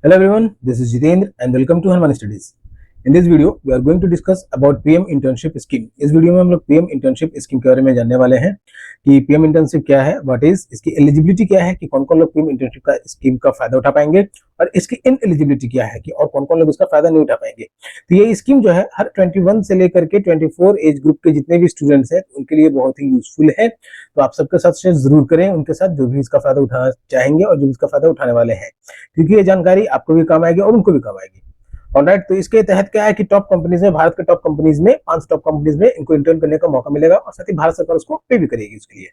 Hello everyone, this is Jitendra and welcome to Hanuman Studies. In this video, we are going to discuss about PM internship scheme. इस video में हम लोग PM internship scheme के बारे में जानने वाले हैं कि PM internship क्या है, व्हाट इज इसकी एलिजिबिलिटी क्या है कि कौन कौन लोग PM internship का स्कीम का फायदा उठा पाएंगे और इसकी इनएलिजिबिलिटी क्या है कि और कौन कौन लोग इसका फायदा नहीं उठा पाएंगे। तो ये स्कीम जो है हर 21 से लेकर के 24 एज ग्रुप के जितने भी स्टूडेंट्स हैं उनके लिए बहुत ही यूजफुल है। तो आप सबके साथ शेयर जरूर करें उनके साथ जो भी इसका फायदा उठाना चाहेंगे और जो इसका फायदा उठाने वाले हैं, क्योंकि ये जानकारी आपको भी काम आएगी और उनको भी काम आएगी। ऑलराइट, तो इसके तहत क्या है कि टॉप कंपनीज में, भारत के टॉप कंपनीज में, 5 टॉप कंपनीज में इनको इंटर्न करने का मौका मिलेगा और साथ ही भारत सरकार उसको पे भी करेगी उसके लिए।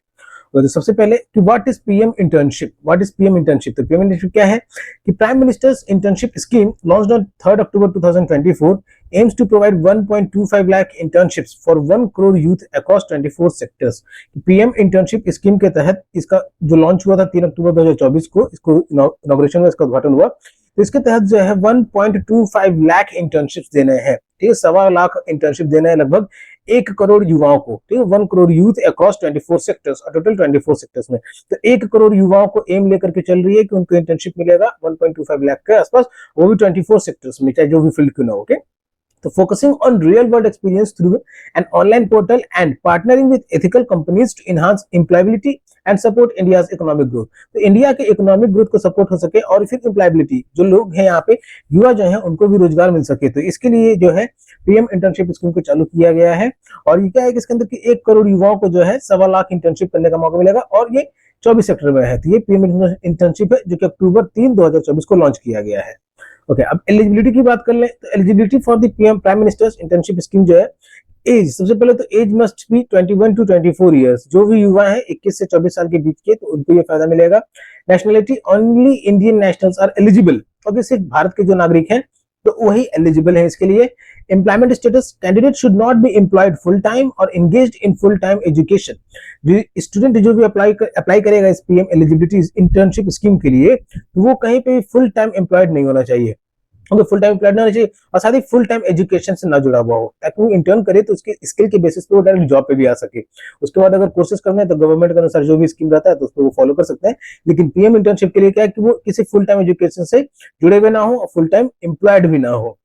तो सबसे पहले कि what is PM internship. What is PM internship? तो पीएम इंटर्नशिप क्या है कि prime minister's internship scheme launched on 3 October 2024 aims to provide 1.25 lakh internships for 1 crore youth across 24 sectors। PM internship scheme के तहत इसका जो लॉन्च हुआ था 3 अक्टूबर 2024 को, इसको इनॉग्रेशन में इसका उद्घाटन हुआ। तो इसके तहत जो है 1.25 लाख इंटर्नशिप्स देने हैं, ठीक है, 1.25 लाख इंटर्नशिप देना है लगभग 1 करोड़ युवाओं को, ठीक है, 1 करोड़ यूथ अक्रॉस 24 सेक्टर्स और टोटल 24 सेक्टर्स में। तो 1 करोड़ युवाओं को एम लेकर के चल रही है कि उनको इंटर्नशिप मिलेगा 1.25 लाख के आसपास, वो भी 24 सेक्टर्स में, चाहे जो भी फील्ड क्यों ना हो। ओके, तो focusing on real world experience through an online portal and partnering with ethical companies to enhance employability and support India's economic growth। तो इंडिया के इकोनॉमिक ग्रोथ को सपोर्ट हो सके और फिर एम्प्लॉयबिलिटी, जो लोग हैं यहाँ पे युवा जो हैं उनको भी रोजगार मिल सके। तो इसके लिए जो है पीएम इंटर्नशिप स्कीम को चालू किया गया है और ये क्या है कि इसके अंदर 1 करोड़ युवाओं को जो है 1.25 लाख इंटर्नशिप करने का मौका मिलेगा और ये 24 सेक्टर में है। तो ये पीएम इंटर्नशिप है जो कि अक्टूबर 3, 2024 को लॉन्च किया गया है। ओके, अब एलिजिबिलिटी की बात कर लें तो eligibility for the PM prime minister's internship scheme जो है, एज सबसे पहले तो age must be 21 to 24 years. जो भी युवा है 21 से 24 साल के बीच के, तो उनको ये फायदा मिलेगा। Nationality only Indian nationals are eligible. Okay, सिर्फ भारत के जो नागरिक हैं तो वही एलिजिबल है इसके लिए। Employment status, candidate should not be employed full time और engaged in full time education. Student जो भी अप्लाई करेगा इस पीएम एलिजिबिलिटी इंटर्नशिप स्कीम के लिए, तो वो कहीं पे फुल टाइम एम्प्लॉयड नहीं होना चाहिए, तो फुल टाइम एम्प्लॉयड नहीं होना चाहिए और साथ ही फुल टाइम एजुकेशन से ना जुड़ा हुआ हो, ताकि वो इंटर्न करे तो उसके स्किल के बेसिस पे वो डायरेक्ट जॉब पे भी आ सके। उसके बाद अगर कोर्सेज करना है तो गवर्नमेंट के अनुसार जो भी स्कीम रहता है तो उसको वो फॉलो कर सकते हैं। लेकिन पीएम इंटर्नशिप के लिए क्या है कि वो किसी फुल टाइम एजुकेशन से जुड़े हुए ना हो और फुल टाइम एम्प्लॉयड भी ना हो।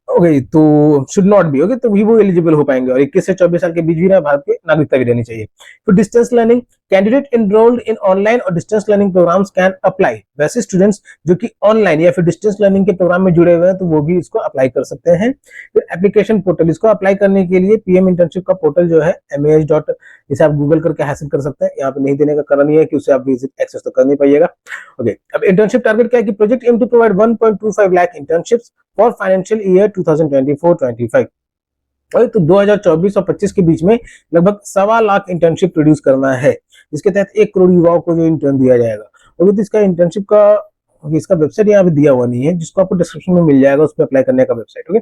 ओके, तो शुड नॉट बी, ओके, तो वो एलिजिबल हो पाएंगे और 21 से 24 साल के बीच भी ना भारत की नागरिकता भी रहनी चाहिए। तो distance learning, candidate enrolled in online और distance learning programs can apply. वैसे स्टूडेंट्स जो कि ऑनलाइन या फिर डिस्टेंस लर्निंग के प्रोग्राम में जुड़े हुए हैं तो वो भी इसको अप्लाई कर सकते हैं। फिर एप्लीकेशन पोर्टल, इसको अप्लाई करने के लिए पीएम इंटर्नशिप का पोर्टल जो है MAH. इसे आप गूगल करके हासिल कर सकते हैं। यहाँ पे नहीं देने का कारण नहीं है कि उसे आप विजिट एक्सेस तो कर नहीं पाइएगा। ओके, अब इंटर्नशिप टारगेट क्या है कि project aim to provide 1.25 lakh internships for financial year 2024-25। तो 2024 और 25 के बीच में लगभग 1.25 लाख इंटर्नशिप प्रोड्यूस करना है, जिसके तहत 1 करोड़ युवाओं को जो इंटर्न दिया जाएगा। और तो इसका इंटर्नशिप का इसका वेबसाइट यहाँ पे दिया हुआ नहीं है, जिसको आपको डिस्क्रिप्शन में मिल जाएगा, उस पर अप्लाई करने का वेबसाइट। ओके,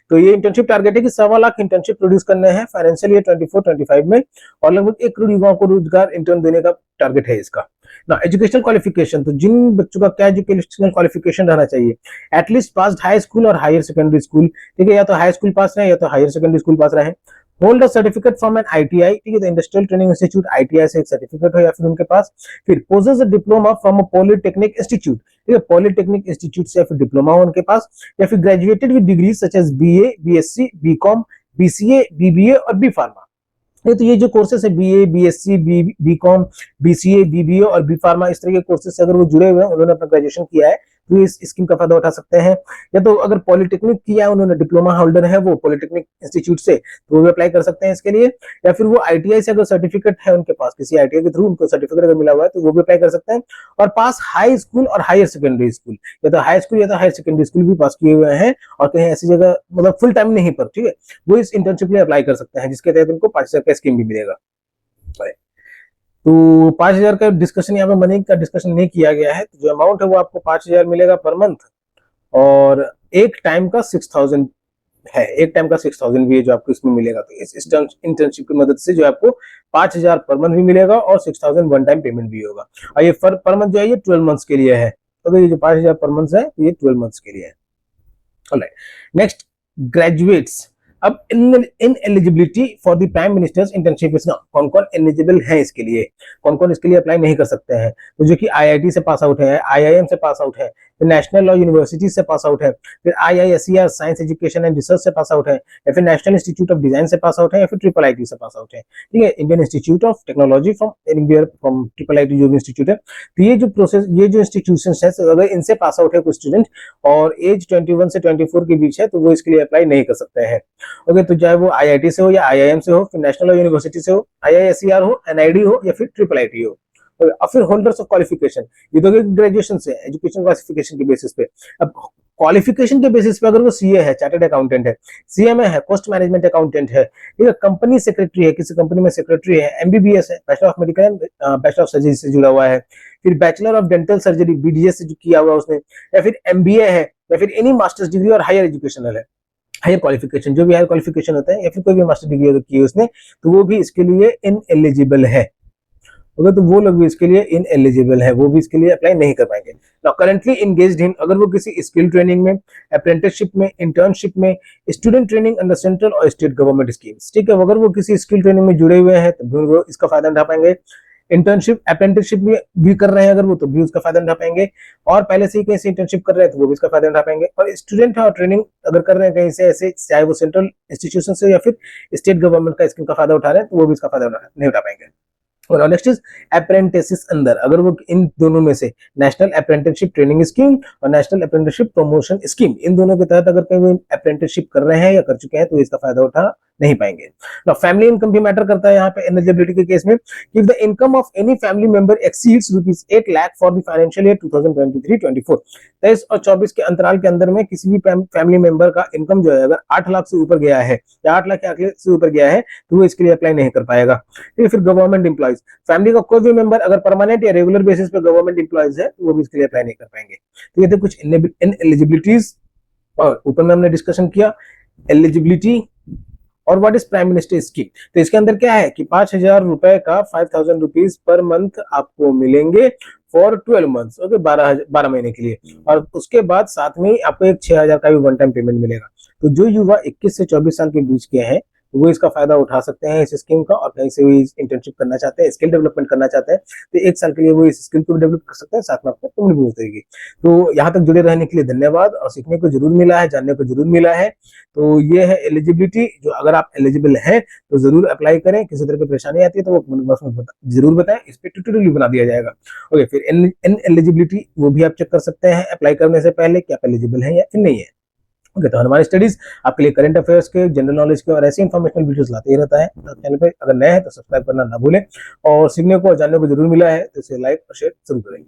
तो ये इंटर्नशिप टारगेट है कि 1.25 लाख इंटर्नशिप प्रोड्यूस करने हैं फाइनेंशियल ईयर 24-25 में और लगभग 1 करोड़ युवाओं को रोजगार इंटर्न देने का टारगेट है इसका ना। एजुकेशनल क्वालिफिकेशन, तो जिन बच्चों का क्या एजुकेशनल क्वालिफिकेशन रहना चाहिए, एटलीस्ट पास्ड हाई स्कूल और हायर सेकेंडरी स्कूल, ठीक है, या तो हाई स्कूल पास रहे या तो हायर सेकेंडरी स्कूल पास रहे। Hold a certificate from an ITI, ठीक है, तो इंडस्ट्रियल ट्रेनिंग इंस्टीट्यूट ITI से एक सर्टिफिकेट हो या फिर उनके पास। फिर possess a diploma from a polytechnic institute, ठीक है, पॉलिटेक्निक इंस्टीट्यूट से या फिर डिप्लोमा हो उनके पास, या फिर graduated with degree such as BA, BSc, BCom, BCA, BBA और B फार्मा। तो ये जो कोर्सेस है BA, BSc, BCom, BCA, BBA और B फार्मा, इस तरह के कोर्सेस से अगर वो जुड़े हुए हैं, उन्होंने अपना ग्रेजुएशन किया है, तो इस स्कीम का फायदा उठा सकते हैं। या तो अगर पॉलिटेक्निक किया है उन्होंने, डिप्लोमा होल्डर है वो पॉलिटेक्निक इंस्टीट्यूट से, तो वो भी अप्लाई कर सकते हैं इसके लिए। या फिर वो ITI से अगर सर्टिफिकेट है उनके पास, किसी ITI के थ्रू उनको सर्टिफिकेट अगर मिला हुआ है तो वो भी अप्लाई कर सकते हैं। और पास हाई स्कूल और हायर सेकेंडरी स्कूल, या तो हाई स्कूल या तो हायर सेकेंडरी स्कूल भी पास किए हुए हैं और कहीं ऐसी जगह मतलब फुल टाइम नहीं पर, ठीक है, वो इस इंटर्नशिप में अप्लाई कर सकते हैं, जिसके तहत उनको 5,000 का स्कीम भी मिलेगा। तो 5,000 का डिस्कशन यहाँ पे मनी का डिस्कशन नहीं किया गया है, तो जो अमाउंट है वो आपको 5,000 मिलेगा पर मंथ और एक टाइम का 6,000 है, एक टाइम का 6,000 भी है जो आपको इसमें मिलेगा। तो इस इंटर्नशिप की मदद से जो आपको 5,000 पर मंथ भी मिलेगा और 6,000 वन टाइम पेमेंट भी होगा। और ये पर मंथ जो है ये 12 मंथ्स के लिए है, तो ये जो 5,000 पर मंथ है तो ये 12 मंथ्स के लिए है। Alright, next graduates. अब in eligibility for the prime minister's internship, कौन कौन एलिजिबल है इसके लिए, कौन कौन इसके लिए अप्लाई नहीं कर सकते हैं। तो जो कि IIT से पास आउट है, IIM से पास आउट है फिर नेशनल लॉ यूनिवर्सिटी से पास आउट है, फिर IISER science education and research से पास आउट है, या फिर नेशनल इंस्टीट्यूट ऑफ डिजाइन से पास आउट है, या फिर IIIT से पास आउट है। ठीक है, Indian institute of technology from IIIT जो भी इंस्टीट्यूट है। तो ये जो प्रोसेस, ये जो इंस्टीट्यूशन है, अगर इनसे पास आउट है कोई स्टूडेंट और एज 21 से 24 के बीच है, तो वो इसके लिए अप्लाई नहीं कर सकते हैं। ओके, तो चाहे वो IIT से हो या IIM से हो, फिर नेशनल यूनिवर्सिटी से हो, IISER हो, NID हो, या फिर IIIT हो। और फिर होल्डर्स ऑफ क्वालिफिकेशन, ये तो ग्रेजुएशन से एजुकेशन क्लासिफिकेशन के बेसिस पे। अब क्वालिफिकेशन के बेसिस पे अगर वो CA है, चार्टर्ड अकाउंटेंट है, CMA है, कॉस्ट मैनेजमेंट अकाउंटेंट है, ठीक है, कंपनी सेक्रेटरी है, किसी कंपनी में सेक्रेटरी है, MBBS है, bachelor of medical and bachelor of surgery से जुड़ा हुआ है, फिर bachelor of dental surgery BDS से जो किया हुआ उसने, या फिर MBA है, या फिर एनी मास्टर्स डिग्री और हायर एजुकेशनल है, हायर क्वालिफिकेशन, जो भी हायर क्वालिफिकेशन होता है, या फिर कोई भी मास्टर डिग्री अगर की है उसने, तो वो भी इसके लिए इनएलिजिबल है। ओके, तो वो लोग भी इसके लिए इनएलिजिबल है, वो भी इसके लिए अप्लाई नहीं कर पाएंगे। नाउ करंटली इंगेज्ड इन, अगर वो किसी स्किल ट्रेनिंग में, अप्रेंटिसशिप में, इंटर्नशिप में, स्टूडेंट ट्रेनिंग अंडर सेंट्रल और स्टेट गवर्नमेंट स्कीम्स, ठीक है, अगर वो किसी स्किल ट्रेनिंग में जुड़े हुए हैं तो वो इसका फायदा उठा पाएंगे। इंटर्नशिप अप्रेंटिसशिप भी कर रहे हैं अगर वो, तो भी उसका फायदा उठा पाएंगे। और पहले से ही कहीं से इंटर्नशिप कर रहे हैं तो वो भी इसका फायदा उठा पाएंगे। और स्टूडेंट है और ट्रेनिंग अगर कर रहे हैं कहीं से ऐसे, चाहे वो सेंट्रल इंस्टीट्यूशन से या फिर स्टेट गवर्नमेंट का स्कीम का फायदा उठा रहे हैं, तो वो भी इसका फायदा नहीं उठा पाएंगे। और नेक्स्ट इज अप्रेंटिस अंदर, अगर वो इन दोनों में से नेशनल अप्रेंटिसशिप ट्रेनिंग स्कीम और नेशनल अप्रेंटिसशिप प्रमोशन स्कीम, इन दोनों के तहत अगर कहीं अप्रेंटिसशिप कर रहे हैं या कर चुके हैं तो इसका फायदा उठा नहीं पाएंगे। नाउ फैमिली इनकम भी मैटर करता है यहाँ पे एलिजिबिलिटी के केस में। If the income of any family member exceeds ₹8 lakh for the financial year 2023-24, 23 और 24 के अंतराल के अंदर में किसी भी फैमिली मेंबर का इनकम जो है अगर 8 लाख से ऊपर गया है या 8 लाख के आंकड़े से ऊपर गया है, तो वो इसके लिए अप्लाई नहीं कर पाएगा। ठीक है, फिर गवर्नमेंट एम्प्लॉइज, फैमिली का कोई भी मेंबर अगर परमानेंट या रेगुलर बेसिस पे गवर्नमेंट एम्प्लॉइज है तो वो भी इसके लिए अप्लाई नहीं कर पाएंगे। तो ये थे कुछ इनएलिजिबिलिटीज, और ऊपर में हमने डिस्कशन किया एलिजिबिलिटी और what is prime minister scheme. तो इसके अंदर क्या है कि 5,000 रुपए का 5,000 रुपीज पर मंथ आपको मिलेंगे फॉर 12 मंथ्स, ओके, 12 महीने के लिए। और उसके बाद साथ में आपको एक 6,000 का भी वन टाइम पेमेंट मिलेगा। तो जो युवा 21 से 24 साल के बीच के हैं वो इसका फायदा उठा सकते हैं इस स्कीम का, और कहीं से भी इंटर्नशिप करना चाहते हैं, स्किल डेवलपमेंट करना चाहते हैं, तो 1 साल के लिए वो इस स्किल को डेवलप कर सकते हैं, साथ में आपको पेमेंट भी मिल जाएगी। तो यहाँ तक जुड़े रहने के लिए धन्यवाद, और सीखने को जरूर मिला है, जानने को जरूर मिला है। तो ये है एलिजिबिलिटी, जो अगर आप एलिजिबल हैं तो जरूर अप्लाई करें। किसी तरह की परेशानी आती है तो वो कमेंट बॉक्स में जरूर बताएं, इस पर ट्यूटोरियल बना दिया जाएगा। ओके, फिर इन एलिजिबिलिटी वो भी आप चेक कर सकते हैं अप्लाई करने से पहले कि आप एलिजिबल हैं या फिर नहीं है। ओके, तो हमारी स्टडीज आपके लिए करंट अफेयर्स के, जनरल नॉलेज के और ऐसे इन्फॉर्मेशनल वीडियोस लाते ही रहता है। तो चैनल पे अगर नए हैं तो सब्सक्राइब करना ना भूलें, और सीखने को और जानने को जरूर मिला है तो इसे लाइक और शेयर जरूर करें।